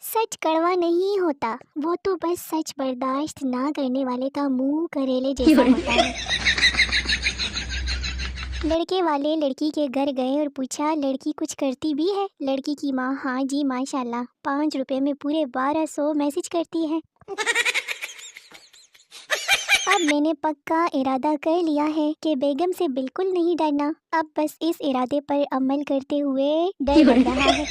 سچ کڑوا نہیں ہوتا، وہ تو بس سچ برداشت نہ کرنے والے کا منہ کریلے جیسا ہوتا ہے۔ لڑکے والے لڑکی کے گھر گئے اور پوچھا لڑکی کچھ کرتی بھی ہے؟ لڑکی کی ماں ہاں جی ماشاءاللہ 5 روپے میں پورے 1200 میسج کرتی ہے۔ اب میں نے پکا ارادہ کر لیا ہے کہ بیگم سے بالکل نہیں ڈرنا، اب بس اس ارادے پر عمل کرتے ہوئے ڈر لگ رہا ہے۔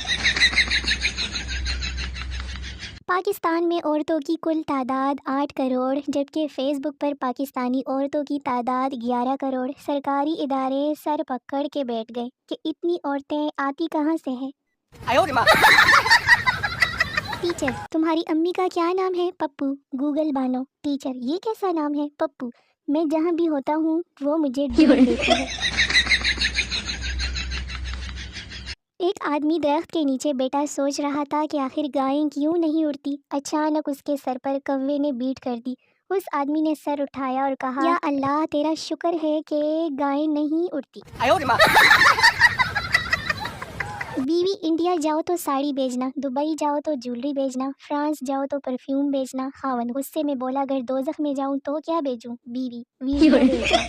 پاکستان میں عورتوں کی کل تعداد 8 کروڑ جبکہ فیس بک پر پاکستانی عورتوں کی تعداد 11 کروڑ۔ سرکاری ادارے سر پکڑ کے بیٹھ گئے کہ اتنی عورتیں آتی کہاں سے ہیں۔ ٹیچر تمہاری امی کا کیا نام ہے؟ پپو۔ گوگل بانو۔ ٹیچر یہ کیسا نام ہے؟ پپو۔ میں جہاں بھی ہوتا ہوں وہ مجھے ڈھونڈ لیتی ہے۔ ایک آدمی درخت کے نیچے بیٹا سوچ رہا تھا کہ آخر گائیں کیوں نہیں اڑتی۔ اچانک اس کے سر پر کوے نے بیٹ کر دی۔ اس آدمی نے سر اٹھایا اور کہا یا اللہ تیرا شکر ہے کہ گائیں نہیں اڑتی۔ بیوی انڈیا جاؤ تو ساڑی بیچنا، دبئی جاؤ تو جولری بیچنا، فرانس جاؤ تو پرفیوم بیچنا۔ خاوند غصے میں بولا اگر دوزخ میں جاؤں تو کیا بیچوں؟ بیوی ویڈیو بیچنا۔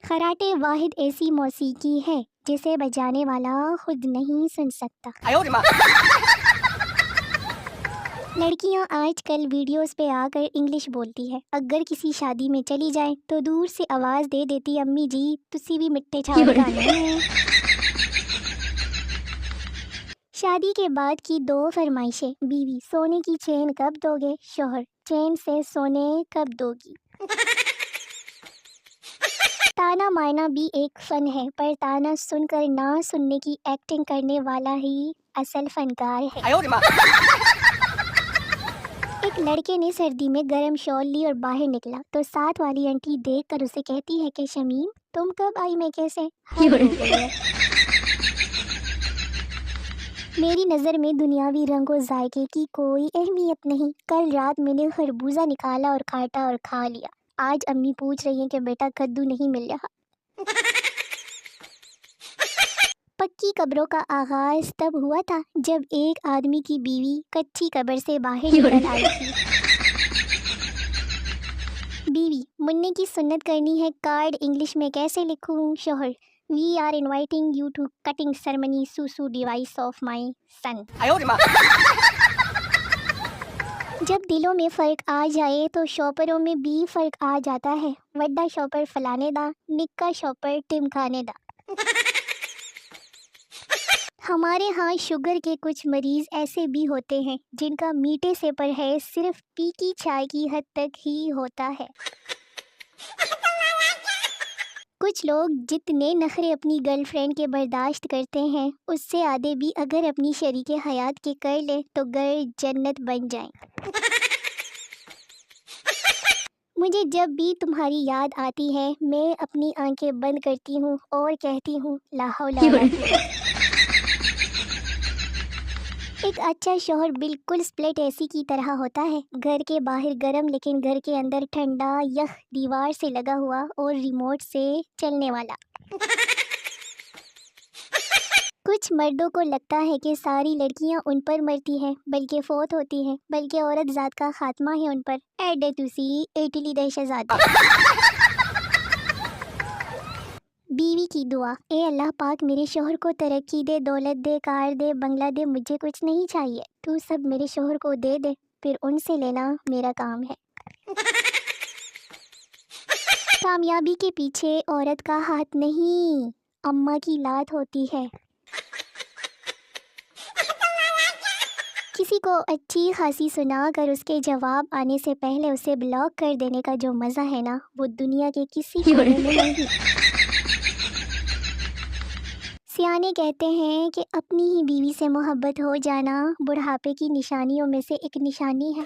خراٹے واحد ایسی موسیقی ہے جسے بجانے والا خود نہیں سن سکتا۔ لڑکیاں آج کل ویڈیوز پہ آ کر انگلش بولتی ہے، اگر کسی شادی میں چلی جائے تو دور سے آواز دے دیتی امی جی تسی بھی مٹے چھاپ گانے ہیں۔ شادی کے بعد کی 2 فرمائشیں۔ بیوی سونے کی چین کب دو گے؟ شوہر چین سے سونے کب دو گی؟ تانا مارنا بھی ایک فن ہے، پر تانا سن کر نہ سننے کی ایکٹنگ کرنے والا ہی اصل فنکار ہے۔ ایک لڑکے نے سردی میں گرم شال لی اور باہر نکلا تو ساتھ والی آنٹی دیکھ کر اسے کہتی ہے کہ شمیم تم کب آئی میکے سے؟ میری نظر میں دنیاوی رنگ و ذائقے کی کوئی اہمیت نہیں۔ کل رات میں نے خربوزہ نکالا اور کاٹا اور کھا لیا، آج امی پوچھ رہی ہیں کہ بیٹا کدو نہیں مل رہا۔ پکی قبروں کا آغاز تب ہوا تھا جب ایک آدمی کی بیوی کچی قبر سے باہر نکل آئی تھی۔ بیوی مننے کی سنت کرنی ہے، کارڈ انگلش میں کیسے لکھوں؟ شوہر we are inviting you to cutting ceremony سوسو ڈیوائس آف مائی سن۔ جب دلوں میں فرق آ جائے تو شوپروں میں بھی فرق آ جاتا ہے، وڈا شوپر فلانے دا، نکا شوپر ٹمکانے دا۔ ہمارے ہاں شوگر کے کچھ مریض ایسے بھی ہوتے ہیں جن کا میٹھے سے پرہیز صرف پی کی چائے کی حد تک ہی ہوتا ہے۔ کچھ لوگ جتنے نخرے اپنی گرل فرینڈ کے برداشت کرتے ہیں اس سے آدھے بھی اگر اپنی شریک حیات کے کر لے تو گھر جنت بن جائیں۔ مجھے جب بھی تمہاری یاد آتی ہے میں اپنی آنکھیں بند کرتی ہوں اور کہتی ہوں لا حول ولا قوت۔ ایک اچھا شوہر بالکل سپلٹ اے سی کی طرح ہوتا ہے، گھر کے باہر گرم لیکن گھر کے اندر ٹھنڈا، یخ دیوار سے لگا ہوا اور ریموٹ سے چلنے والا۔ کچھ مردوں کو لگتا ہے کہ ساری لڑکیاں ان پر مرتی ہیں بلکہ فوت ہوتی ہیں، بلکہ عورت ذات کا خاتمہ ہے ان پر۔ ایڈے تسی اٹلی دے شہزادی۔ بیوی کی دعا اے اللہ پاک میرے شوہر کو ترقی دے، دولت دے، کار دے، بنگلہ دے، مجھے کچھ نہیں چاہیے، تو سب میرے شوہر کو دے دے، پھر ان سے لینا میرا کام ہے۔ کامیابی کے پیچھے عورت کا ہاتھ نہیں، اماں کی لات ہوتی ہے۔ کسی کو اچھی خاصی سنا کر اس کے جواب آنے سے پہلے اسے بلاک کر دینے کا جو مزہ ہے نا وہ دنیا کے کسی کونے میں نہیں۔ سیانے کہتے ہیں کہ اپنی ہی بیوی سے محبت ہو جانا بڑھاپے کی نشانیوں میں سے ایک نشانی ہے۔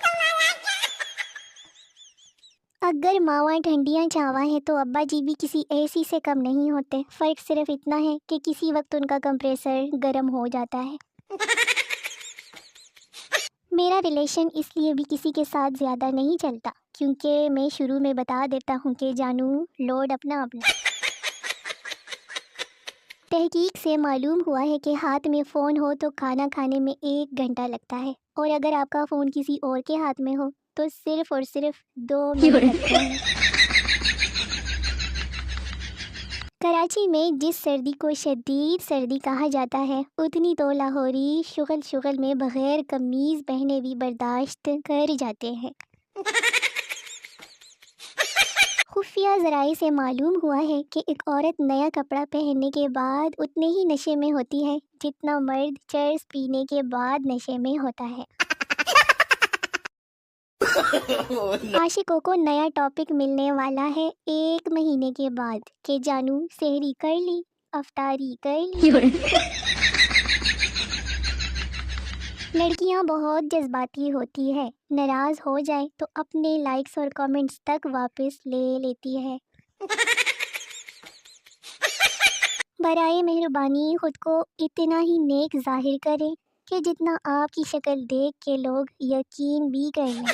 اگر ماواں ٹھنڈیاں چاواں ہیں تو ابا جی بھی کسی اے سی سے کم نہیں ہوتے، فرق صرف اتنا ہے کہ کسی وقت ان کا کمپریسر گرم ہو جاتا ہے۔ میرا ریلیشن اس لیے بھی کسی کے ساتھ زیادہ نہیں چلتا کیونکہ میں شروع میں بتا دیتا ہوں کہ جانو لوڈ اپنا اپنا۔ تحقیق سے معلوم ہوا ہے کہ ہاتھ میں فون ہو تو کھانا کھانے میں 1 گھنٹہ لگتا ہے، اور اگر آپ کا فون کسی اور کے ہاتھ میں ہو تو صرف اور صرف 2 منٹ لگتے ہیں۔ کراچی میں جس سردی کو شدید سردی کہا جاتا ہے، اتنی تو لاہوری شغل میں بغیر قمیض پہنے بھی برداشت کر جاتے ہیں۔ خفیہ ذرائع سے معلوم ہوا ہے کہ ایک عورت نیا کپڑا پہننے کے بعد اتنے ہی نشے میں ہوتی ہے جتنا مرد چرس پینے کے بعد نشے میں ہوتا ہے۔ عاشقوں کو نیا ٹاپک ملنے والا ہے 1 مہینے کے بعد کہ جانو سحری کر لی، افطاری کر لی۔ لڑکیاں بہت جذباتی ہوتی ہے، ناراض ہو جائے تو اپنے لائکس اور کامنٹس تک واپس لے لیتی ہے۔ برائے مہربانی خود کو اتنا ہی نیک ظاہر کریں کہ جتنا آپ کی شکل دیکھ کے لوگ یقین بھی کر لیں۔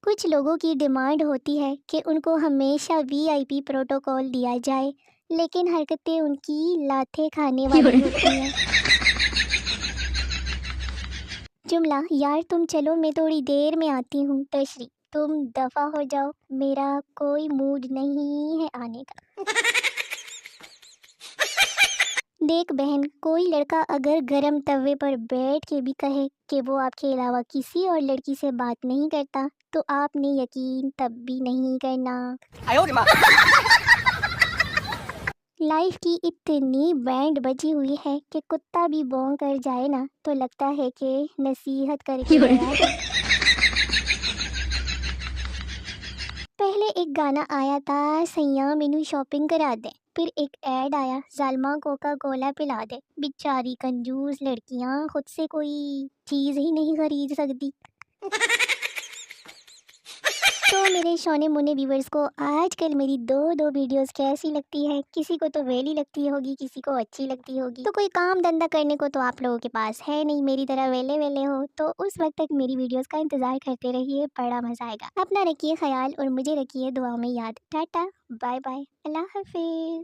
کچھ لوگوں کی ڈیمانڈ ہوتی ہے کہ ان کو ہمیشہ VIP پروٹوکول دیا جائے، لیکن حرکتیں ان کی لاتھے کھانے والی ہوتی ہیں۔ جملہ: یار تم چلو میں تھوڑی دیر میں آتی ہوں۔ تشریح: تم دفع ہو جاؤ، میرا کوئی موڈ نہیں ہے آنے کا۔ دیکھ بہن، کوئی لڑکا اگر گرم توے پر بیٹھ کے بھی کہے کہ وہ آپ کے علاوہ کسی اور لڑکی سے بات نہیں کرتا تو آپ نے یقین تب بھی نہیں کرنا۔ لائف کی اتنی بینڈ بجی ہوئی ہے کہ کتا بھی بونگ کر جائے نا تو لگتا ہے کہ نصیحت کر کے گیا ہے۔ پہلے ایک گانا آیا تھا سیاں مینوں شاپنگ کرا دے، پھر ایک ایڈ آیا ظالمہ کوکا کولا پلا دے۔ بیچاری کنجوس لڑکیاں خود سے کوئی چیز ہی نہیں خرید سکتی۔ تو میرے شونے مونے ویورز کو آج کل میری دو ویڈیوز کیسی لگتی ہے؟ کسی کو تو ویلی لگتی ہوگی، کسی کو اچھی لگتی ہوگی۔ تو کوئی کام دھندا کرنے کو تو آپ لوگوں کے پاس ہے نہیں، میری طرح ویلے ہو تو اس وقت تک میری ویڈیوز کا انتظار کرتے رہیے، بڑا مزہ آئے گا۔ اپنا رکھیے خیال اور مجھے رکھیے دعا میں یاد۔ ٹاٹا، بائے بائے، اللہ حافظ۔